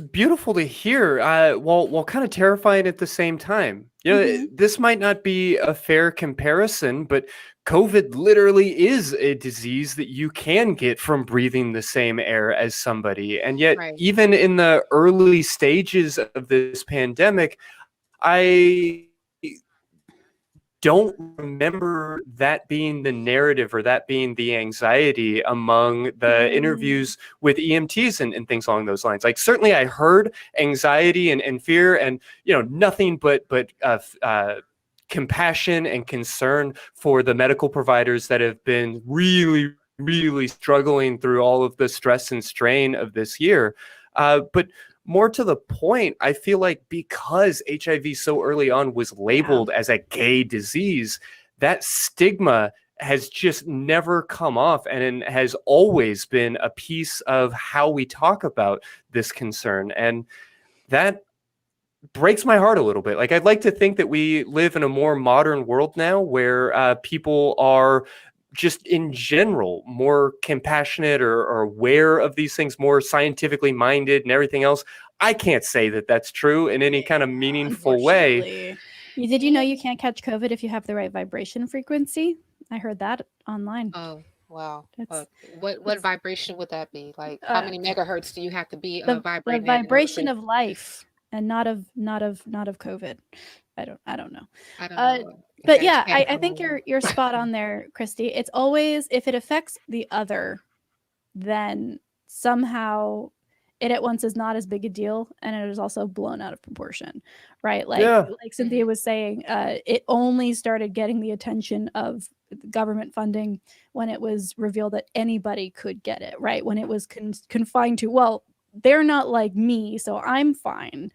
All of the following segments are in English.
beautiful to hear, while kind of terrifying at the same time. Hmm. This might not be a fair comparison, but COVID literally is a disease that you can get from breathing the same air as somebody. And yet, Right. even in the early stages of this pandemic, I don't remember that being the narrative or that being the anxiety among the Mm. interviews with EMTs and things along those lines. Like certainly I heard anxiety and fear and nothing but compassion and concern for the medical providers that have been really struggling through all of the stress and strain of this year. But more to the point, I feel like because HIV so early on was Yeah. labeled as a gay disease, that stigma has just never come off and has always been a piece of how we talk about this concern. And that breaks my heart a little bit. Like, I'd like to think that we live in a more modern world now where people are just in general more compassionate or aware of these things, more scientifically minded and everything else. I can't say that that's true in any kind of meaningful way. Unfortunately. Did you know you can't catch COVID if you have the right vibration frequency? I heard that online. Oh, wow. It's What it's vibration would that be? Like, how uh, many megahertz do you have to be the vibrating at in order for vibration of life and not of COVID. I don't know. I don't Uh, know if but that yeah, depends I on the think one. you're spot on there, Christy. It's always if it affects the other, then somehow it at once is not as big a deal and it is also blown out of proportion, right? like Yeah. like Mhm. Cynthia was saying, it only started getting the attention of government funding when it was revealed that anybody could get it, right? When it was confined to, well, they're not like me, so I'm fine.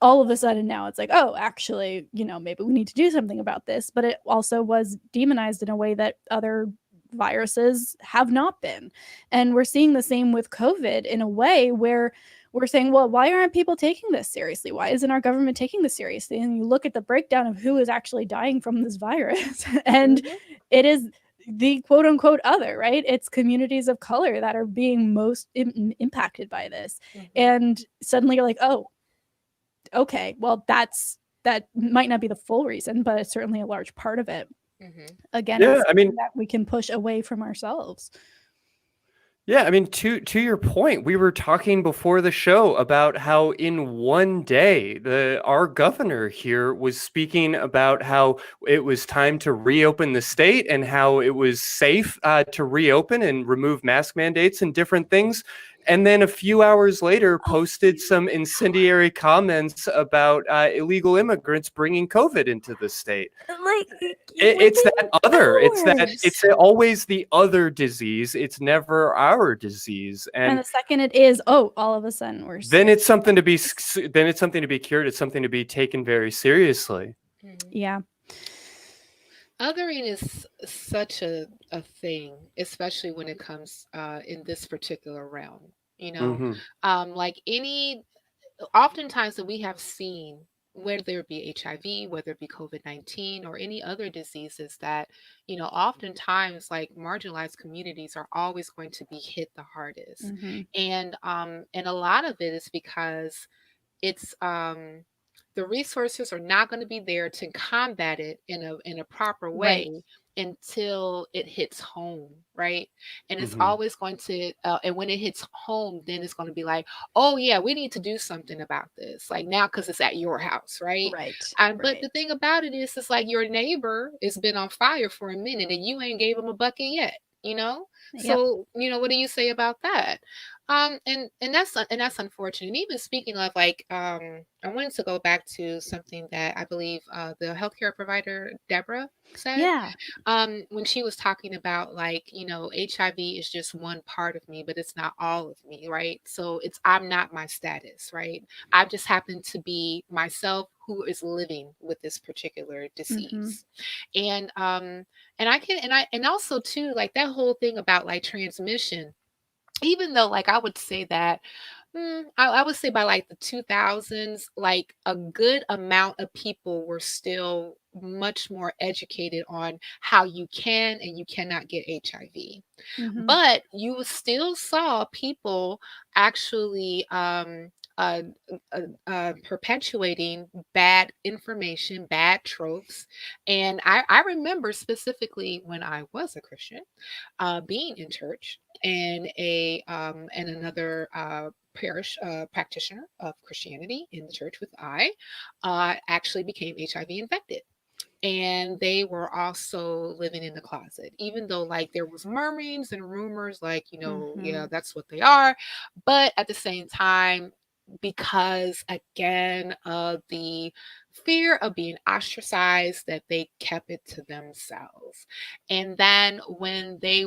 All of a sudden now it's like, oh, actually, maybe we need to do something about this. But it also was demonized in a way that other viruses have not been. And we're seeing the same with COVID in a way where we're saying, well, why aren't people taking this seriously? Why isn't our government taking this seriously? And you look at the breakdown of who is actually dying from this virus, and Mhm. it is the quote unquote other, right? It's communities of color that are being most impacted by this. Mhm. And suddenly you're like, oh, okay, well, that might not be the full reason, but it's certainly a large part of it. Mhm. Again, Yeah. it's I mean, something that we can push away from ourselves. Yeah, I mean, to your point, we were talking before the show about how in one day, the our governor here was speaking about how it was time to reopen the state and how it was safe to reopen and remove mask mandates and different things. And then a few hours later, A posted few some incendiary comments about illegal immigrants bringing COVID into the state. like It's within that other. hours. It's always the other disease. It's never our disease. And And the second it is, oh, all of a sudden we're then sick. it's something to be then it's something to be cured. It's something to be taken very seriously. Mhm. Yeah. Othering is such a thing, especially when it comes in this particular realm. You know, Hmm. like oftentimes that we have seen, whether it be HIV, whether it be COVID-19 or any other diseases, that, oftentimes like marginalized communities are always going to be hit the hardest. Hmm. And a lot of it is because it's the resources are not going to be there to combat it in a proper Right. way until it hits home, right? And it's Hmm. always going to and when it hits home, then it's going to be like, oh yeah, we need to do something about this, like now, because it's at your house, right? Right. But Right. the thing about it is, it's like your neighbor has been on fire for a minute and you ain't gave him a bucket yet, you know. Yep. So what do you say about that? And that's unfortunate. And even speaking of, like, I wanted to go back to something that I believe the healthcare provider Deborah said, Yeah. when she was talking about, like, HIV is just one part of me, but it's not all of me, right? So I'm not my status, right? I just happen to be myself who is living with this particular Hmm. disease. And also too, like, that whole thing about like transmission, even though, like, I would say that, I would say by like the 2000s, like a good amount of people were still much more educated on how you can and you cannot get HIV. Hmm. But you still saw people actually uh, perpetuating bad information, bad tropes. And I remember specifically when I was a Christian, being in church, and another parish practitioner of Christianity in the church with actually became HIV infected, and they were also living in the closet, even though like there was murmurings and rumors like, yeah, that's what they are. But at the same time, because again of the fear of being ostracized, that they kept it to themselves. And when they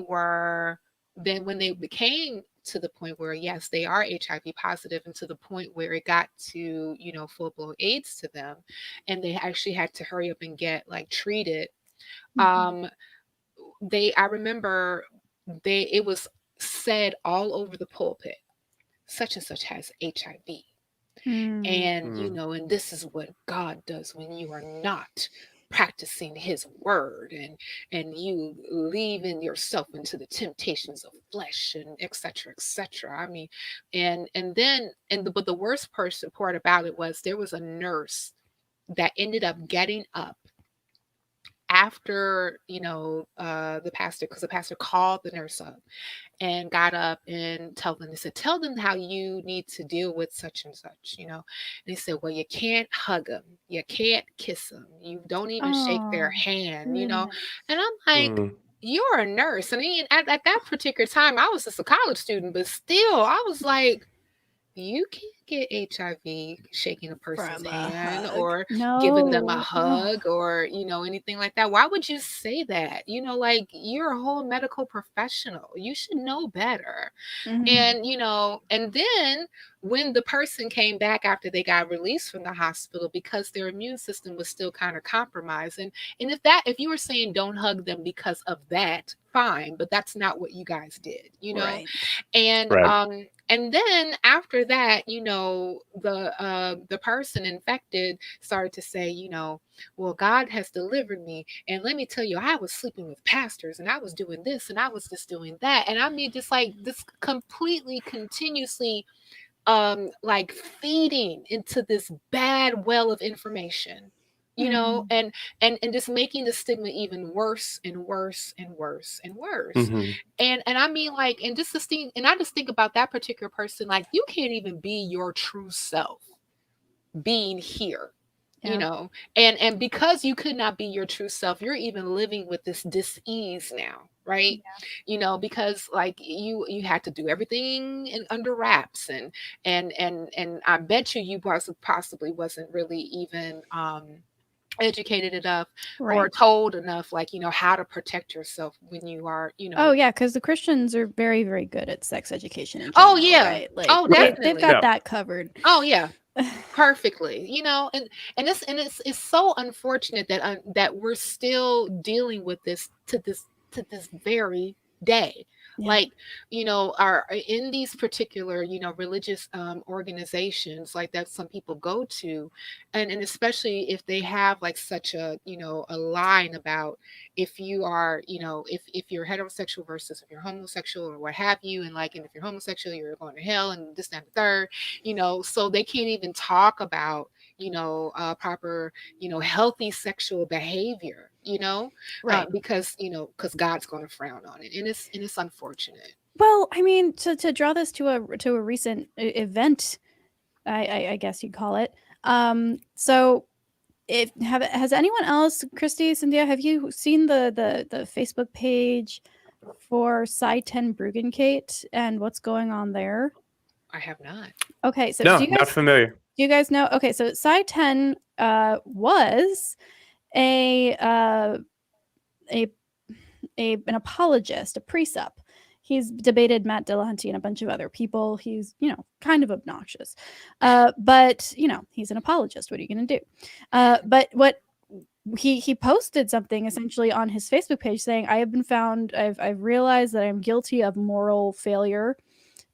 became to the point where, yes, they are HIV positive, and to the point where it got to, full-blown AIDS to them, and they actually had to hurry up and get like treated. I remember it was said all over the pulpit, such and such has HIV. And, and this is what God does when you are not practicing his word, and you leaving yourself into the temptations of flesh, and etc etc. I mean, but the worst part about it was there was a nurse that ended up getting up after the pastor, because the pastor called the nurse up and got up and tell them how you need to deal with such and such, and they said, well, you can't hug them, you can't kiss them, you don't even shake their hand, and I'm like, you're a nurse. I mean, at that particular time I was just a college student, but still I was like, you can't get HIV shaking a person's hand or giving them a hug or, anything like that. Why would you say that? Like, you're a whole medical professional. You should know better. And, and then when the person came back after they got released from the hospital, because their immune system was still kind of compromised. And if you were saying don't hug them because of that, fine, but that's not what you guys did, Right. And then after that, the person infected started to say, well, God has delivered me. And let me tell you, I was sleeping with pastors, and I was doing this, and I was just doing that. And I mean, just like this completely continuously, like feeding into this bad well of information, and just making the stigma even worse and worse and worse and worse. And I mean, like, and just this thing, and I just think about that particular person, like, you can't even be your true self being here. And because you could not be your true self, you're even living with this dis-ease now, right? Because like you had to do everything under wraps, and I bet you possibly wasn't really even educated enough or told enough, like, how to protect yourself when you are, Oh yeah, because the Christians are very, very good at sex education in general, right? Like, definitely. They've got that covered. Oh yeah. Perfectly, and it's so unfortunate that we're still dealing with this to this very day. Like, are in these particular, religious organizations like that some people go to, and especially if they have like such a, a line about if you are, if you're heterosexual versus if you're homosexual or what have you, and like, and if you're homosexual you're going to hell and this, that, and the third, so they can't even talk about, proper, healthy sexual behavior, because God's going to frown on it, and it's unfortunate. Well, I mean, to draw this to a recent event, I guess you'd call it. So, has anyone else, Christy, Cynthia, have you seen the Facebook page for Psi 10 Bruggencate and what's going on there? I have not. Okay, so no, not familiar. Do you guys know? Okay, so Psi 10 was an apologist, a precept. He's debated Matt Dillahunty and a bunch of other people. He's, kind of obnoxious. But, he's an apologist. What are you going to do? But what he posted something essentially on his Facebook page saying, I have been found, I've realized that I'm guilty of moral failure,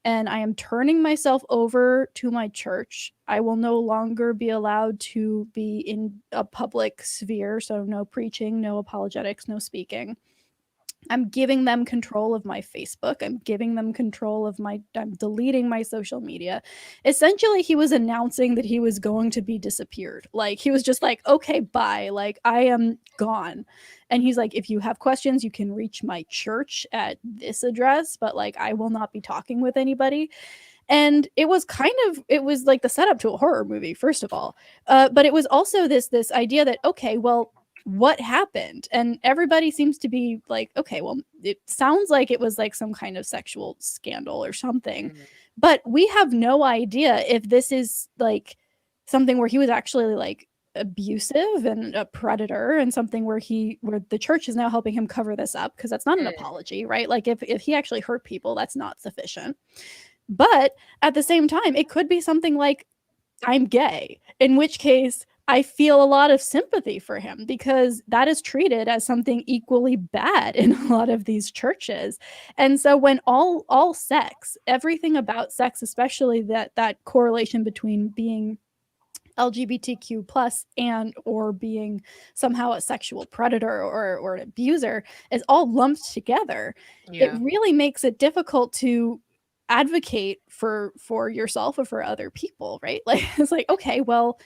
and I am turning myself over to my church. I will no longer be allowed to be in a public sphere. So no preaching, no apologetics, no speaking. I'm giving them control of my Facebook. I'm giving them control of I'm deleting my social media. Essentially, he was announcing that he was going to be disappeared. Like, he was just like, okay, bye. Like, I am gone. And he's like, if you have questions, you can reach my church at this address, but like, I will not be talking with anybody. And it was like the setup to a horror movie, first of all. But it was also this idea that, okay, well, what happened? And everybody seems to be like, okay, well, it sounds like it was like some kind of sexual scandal or something. Mhm. But we have no idea if this is like something where he was actually like abusive and a predator, and something where the church is now helping him cover this up, because that's not an apology, right? Like, if he actually hurt people, that's not sufficient. But at the same time, it could be something like, I'm gay, in which case I feel a lot of sympathy for him, because that is treated as something equally bad in a lot of these churches. And so when all sex, everything about sex, especially that correlation between being LGBTQ plus and or being somehow a sexual predator or an abuser, is all lumped together, it Yeah. really makes it difficult to advocate for yourself or for other people, right? Like, it's like, okay, well,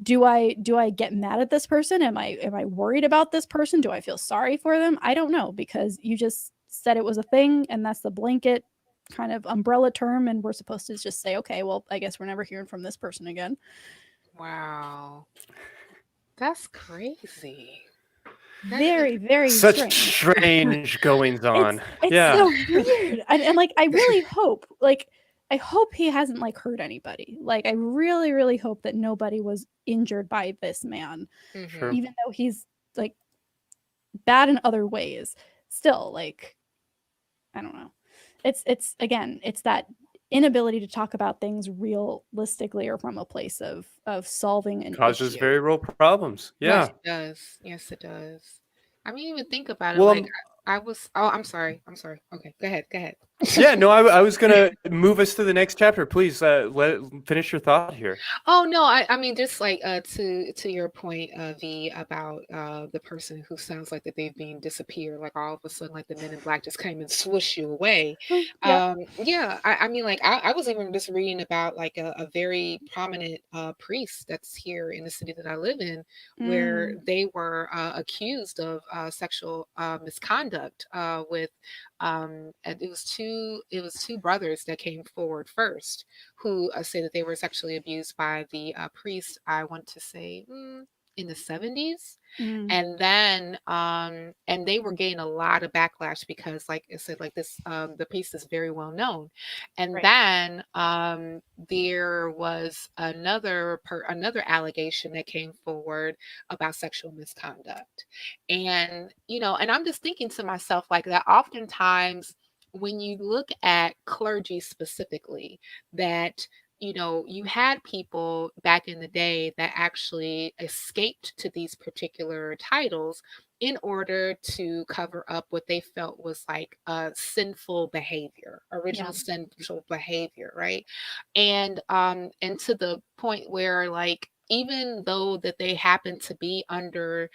do I get mad at this person? Am I worried about this person? Do I feel sorry for them? I don't know, because you just said it was a thing, and that's the blanket kind of umbrella term, and we're supposed to just say, okay, well, I guess we're never hearing from this person again. Wow. That's crazy. Very, very Such strange. strange goings on. It's Yeah. so weird. And like, I really hope, like, I hope he hasn't like hurt anybody. Like, I really, really hope that nobody was injured by this man, Sure. even though he's like bad in other ways. Still, like, I don't know. It's again, it's that inability to talk about things realistically or from a place of solving an Causes issue. very real problems. Yeah. Yes, it does. Yes, it does. I mean, even think about it. Well, Like, I was. Oh, I'm sorry. I'm sorry. Okay, go ahead. Go ahead. yeah, no, I was going to move us to the next chapter. Please finish your thought here. Oh no, I mean, just like to your point, V, about the person who sounds like that they've been disappeared, like all of a sudden, like the men in black just came and swoosh you away. Yeah. Yeah, I mean, like I was even just reading about like a very prominent priest that's here in the city that I live in, where they were accused of sexual misconduct with and it was two brothers that came forward first, who say that they were sexually abused by the priest, I want to say in the 70s. And then and they were getting a lot of backlash because, like I said, like this the priest is very well known. And Right. then there was another allegation that came forward about sexual misconduct. And and I'm just thinking to myself like that oftentimes when you look at clergy specifically, that you had people back in the day that actually escaped to these particular titles in order to cover up what they felt was like sinful behavior, original sinful behavior, right? And to the point where, like, even though that they happen to be under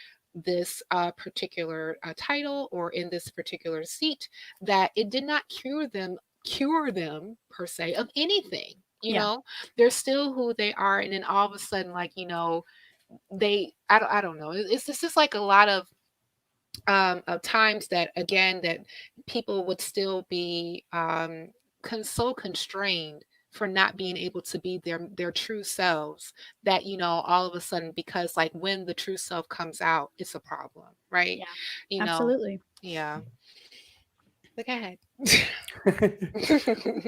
this particular title or in this particular seat, that it did not cure them per se of anything. They're still who they are, and then all of a sudden, like, I don't know, it's just like a lot of times that, again, that people would still be so constrained for not being able to be their true selves, that all of a sudden, because like when the true self comes out, it's a problem, right? Yeah. Absolutely. Yeah. Look ahead.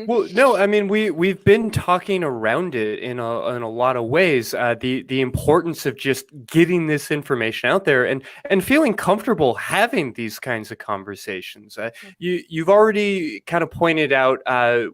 Well, no, I mean we've been talking around it in a lot of ways. The importance of just getting this information out there and feeling comfortable having these kinds of conversations. You've already kind of pointed out.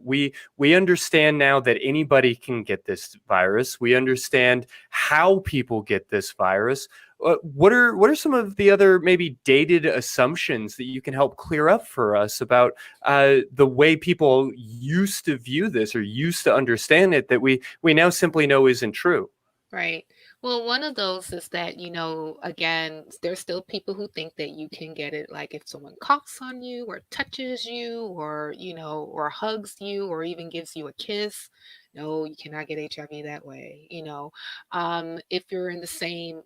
We understand now that anybody can get this virus. We understand how people get this virus. What are some of the other maybe dated assumptions that you can help clear up for us about the way people used to view this or used to understand it that we now simply know isn't true? Right. Well, one of those is that, again, there's still people who think that you can get it like if someone coughs on you or touches you or, or hugs you or even gives you a kiss. No, you cannot get HIV that way. If you're in the same,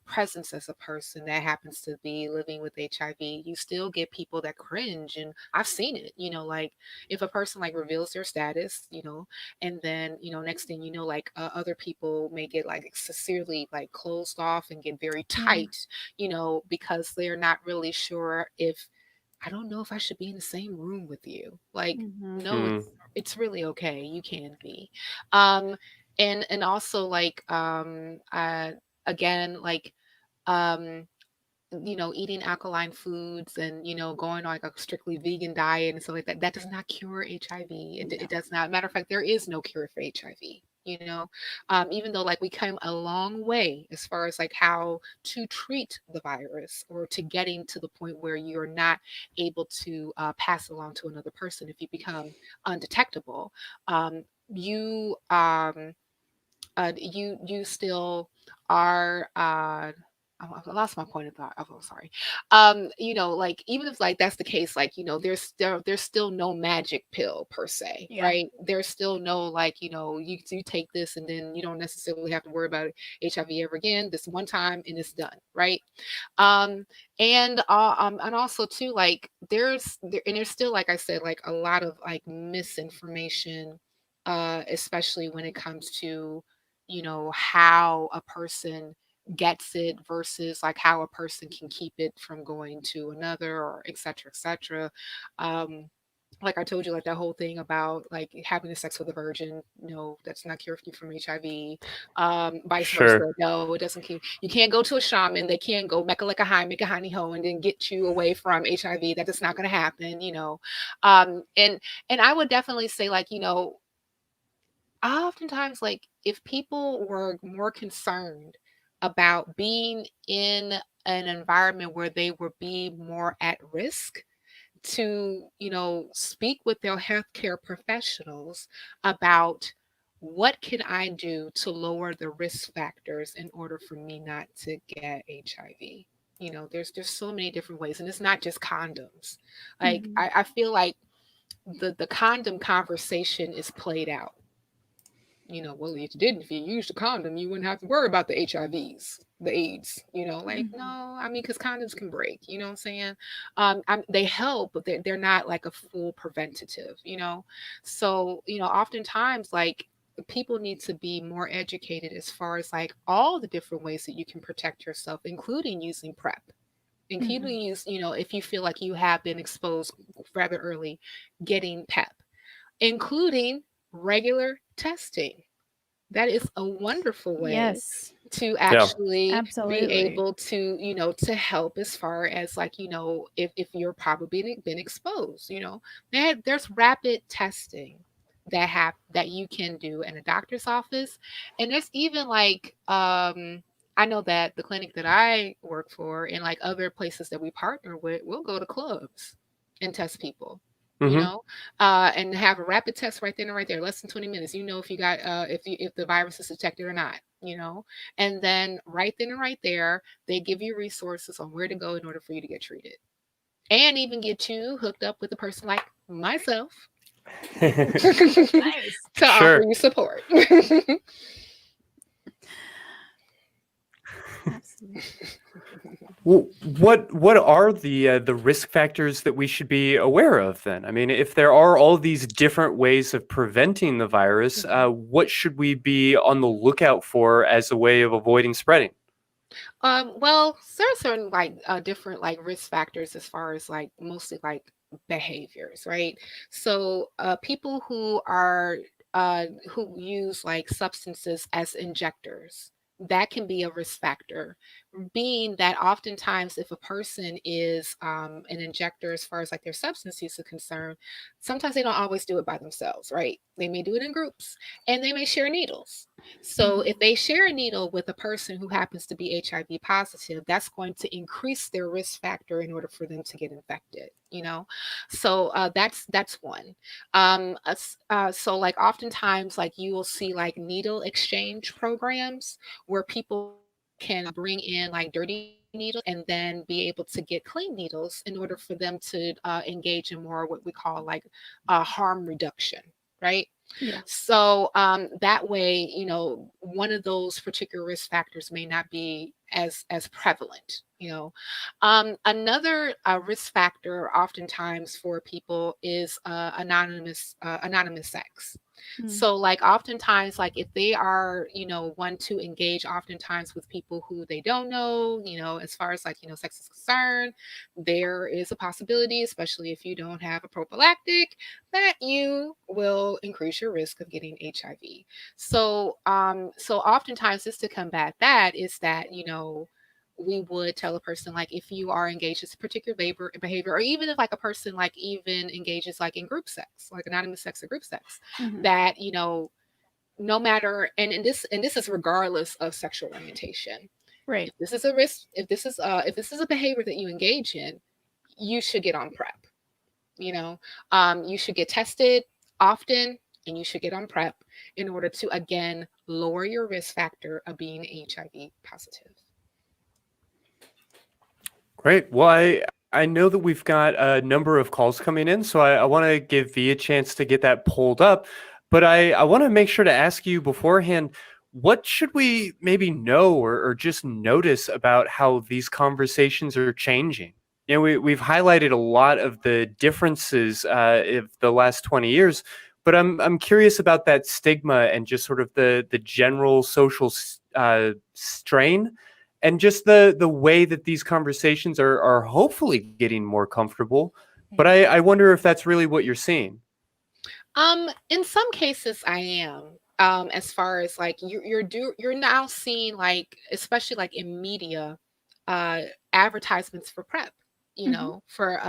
presence as a person that happens to be living with HIV, you still get people that cringe. And I've seen it, like if a person like reveals their status, and then next thing you know, like other people may get like sincerely like closed off and get very Yeah. tight, because they're not really sure if, I don't know if I should be in the same room with you. Like, Hmm. no, Mm, it's really okay, you can be. um and also like again, like um eating alkaline foods and, going on like a strictly vegan diet and stuff like that, that does not cure HIV. It No. does not. Matter of fact, there is no cure for HIV. Even though like we came a long way as far as like how to treat the virus or to getting to the point where you're not able to pass it along to another person if you become undetectable. You you still are I lost my point of thought. Oh, sorry. Like even if like that's the case, like there's still no magic pill per se, Yeah. right? There's still no like you take this and then you don't necessarily have to worry about HIV ever again. This one time and it's done, right? Um, and also too, like there's still, like I said, like a lot of like misinformation, especially when it comes to how a person gets it versus like how a person can keep it from going to another, or et cetera, et cetera. um like I told you, like that whole thing about like having sex with a virgin, no, that's not cure you from HIV. Vice sure. versa, no, it doesn't keep. You can't go to a shaman. They can't go mecca like a high, make a honey ho, and then get you away from HIV. That is not going to happen, and I would definitely say, like, oftentimes, like, if people were more concerned about being in an environment where they would be more at risk, to, speak with their healthcare professionals about what can I do to lower the risk factors in order for me not to get HIV. There's so many different ways, and it's not just condoms. Like Hmm. I feel like the condom conversation is played out. Well, if you used a condom, you wouldn't have to worry about the HIVs, the AIDS, like, no, Hmm. I mean, because condoms can break, you know what I'm saying? They help, but they're not like a full preventative, So, oftentimes, like, people need to be more educated as far as like all the different ways that you can protect yourself, including using PrEP. Hmm. Including use, if you feel like you have been exposed rather early, getting PEP, including regular testing. That is a wonderful way Yes. to Yeah. actually be Absolutely. able to, to help as far as like, if you're probably been exposed, there's rapid testing that you can do in a doctor's office. And there's even like, I know that the clinic that I work for and like other places that we partner with, we'll go to clubs and test people. You Hmm. know, and have a rapid test right then and right there, less than 20 minutes. If you got if the virus is detected or not. And then right then and right there, they give you resources on where to go in order for you to get treated, and even get you hooked up with a person like myself to Nice. offer Sure. you support. Absolutely. Well, what are the risk factors that we should be aware of then? I mean, if there are all these different ways of preventing the virus, what should we be on the lookout for as a way of avoiding spreading? Well, there are certain like different like risk factors as far as like mostly like behaviors, right? So people who use like substances as injectors, that can be a risk factor. Being that oftentimes if a person is an injector as far as like their substance use is concerned, sometimes they don't always do it by themselves, right? They may do it in groups and they may share needles. So if they share a needle with a person who happens to be HIV positive, that's going to increase their risk factor in order for them to get infected, you know? So that's one. So like oftentimes like you will see like needle exchange programs where people can bring in like dirty needles and then be able to get clean needles in order for them to engage in more what we call like harm reduction, right? Yeah. So that way, you know, one of those particular risk factors may not be as prevalent. You know, another risk factor, oftentimes for people, is anonymous sex. Mm. So, like, oftentimes, like, if they are, you know, one to engage oftentimes with people who they don't know, you know, as far as like, you know, sex is concerned, there is a possibility, especially if you don't have a prophylactic, that you will increase your risk of getting HIV. So, so oftentimes, just to combat that is that, you know, we would tell a person like if you are engaged in a particular behavior, or even if like a person like even engages like in group sex, like anonymous sex or group sex, Mhm. that you know, no matter, and this is regardless of sexual orientation. Right. If this is a risk, if this is a behavior that you engage in, you should get on PrEP. You know, you should get tested often, and you should get on PrEP in order to again lower your risk factor of being HIV positive. Great. Well, I know that we've got a number of calls coming in, so I want to give V a chance to get that pulled up. But I want to make sure to ask you beforehand, what should we maybe know or just notice about how these conversations are changing? You know, we've highlighted a lot of the differences of the last 20 years, but I'm curious about that stigma and just sort of the general social strain and just the way that these conversations are hopefully getting more comfortable. But I wonder if that's really what you're seeing. In some cases, I am. As far as like you're now seeing like, especially like in media, uh, advertisements for PrEP. You Mhm. know, for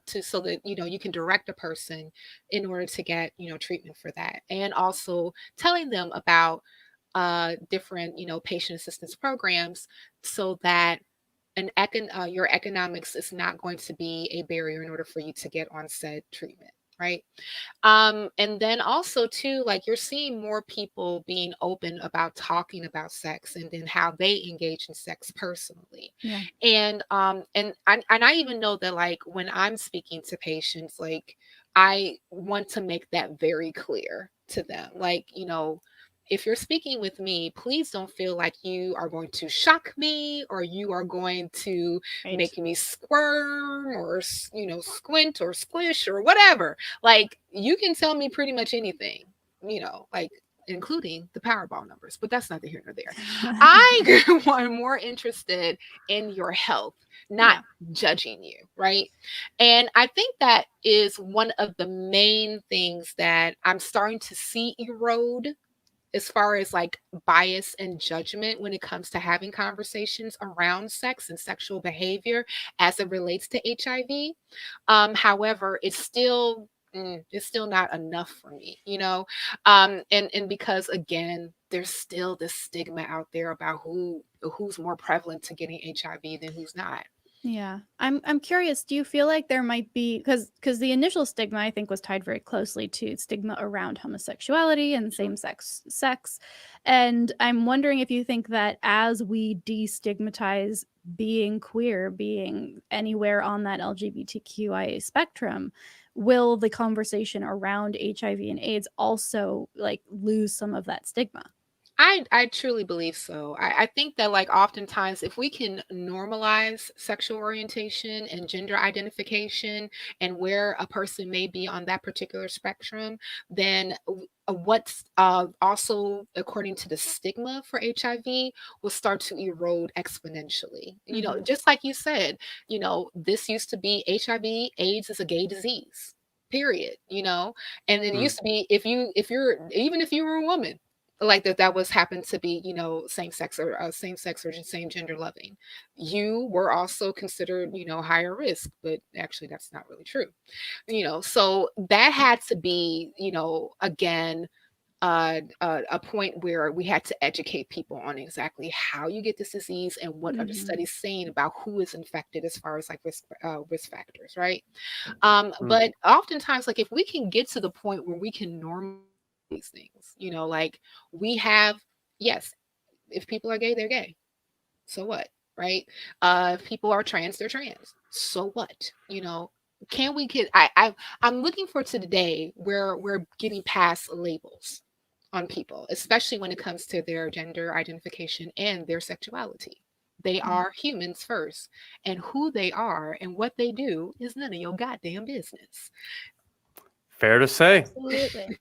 to so that you know you can direct a person in order to get you know treatment for that, and also telling them about different you know patient assistance programs so that your economics is not going to be a barrier in order for you to get on said treatment, right? And then also too, like you're seeing more people being open about talking about sex and then how they engage in sex personally. Yeah. And I even know that like when I'm speaking to patients, like I want to make that very clear to them. Like, you know, if you're speaking with me, please don't feel like you are going to shock me or you are going to Right. make me squirm or you know squint or squish or whatever. Like you can tell me pretty much anything, you know, like including the Powerball numbers, but that's neither here nor there. I am more interested in your health, not Yeah. judging you, right? And I think that is one of the main things that I'm starting to see erode as far as like bias and judgment when it comes to having conversations around sex and sexual behavior as it relates to HIV. However, it's still not enough for me, you know. And because again, there's still this stigma out there about who's more prevalent to getting HIV than who's not. Yeah. I'm curious, do you feel like there might be because the initial stigma I think was tied very closely to stigma around homosexuality and same-sex sex. And I'm wondering if you think that as we destigmatize being queer, being anywhere on that LGBTQIA spectrum, will the conversation around HIV and AIDS also like lose some of that stigma? I truly believe so. I think that like oftentimes if we can normalize sexual orientation and gender identification and where a person may be on that particular spectrum, then what's also according to the stigma for HIV will start to erode exponentially. You know, Mhm. just like you said, you know, this used to be HIV, AIDS is a gay disease. Period. You know, and it Mm. used to be if you're even if you were a woman like that was happened to be you know same sex or just same gender loving, you were also considered you know higher risk, but actually that's not really true, you know. So that had to be you know again a point where we had to educate people on exactly how you get this disease and what are the Mhm. studies saying about who is infected as far as like risk factors, right? Mm. But oftentimes, like if we can get to the point where we can normalize these things, you know, like we have, yes, if people are gay, they're gay. So what, right? If people are trans, they're trans. So what? You know, can we get? I'm looking for today where we're getting past labels on people, especially when it comes to their gender identification and their sexuality. They Mhm. are humans first, and who they are and what they do is none of your goddamn business. Fair to say. Absolutely.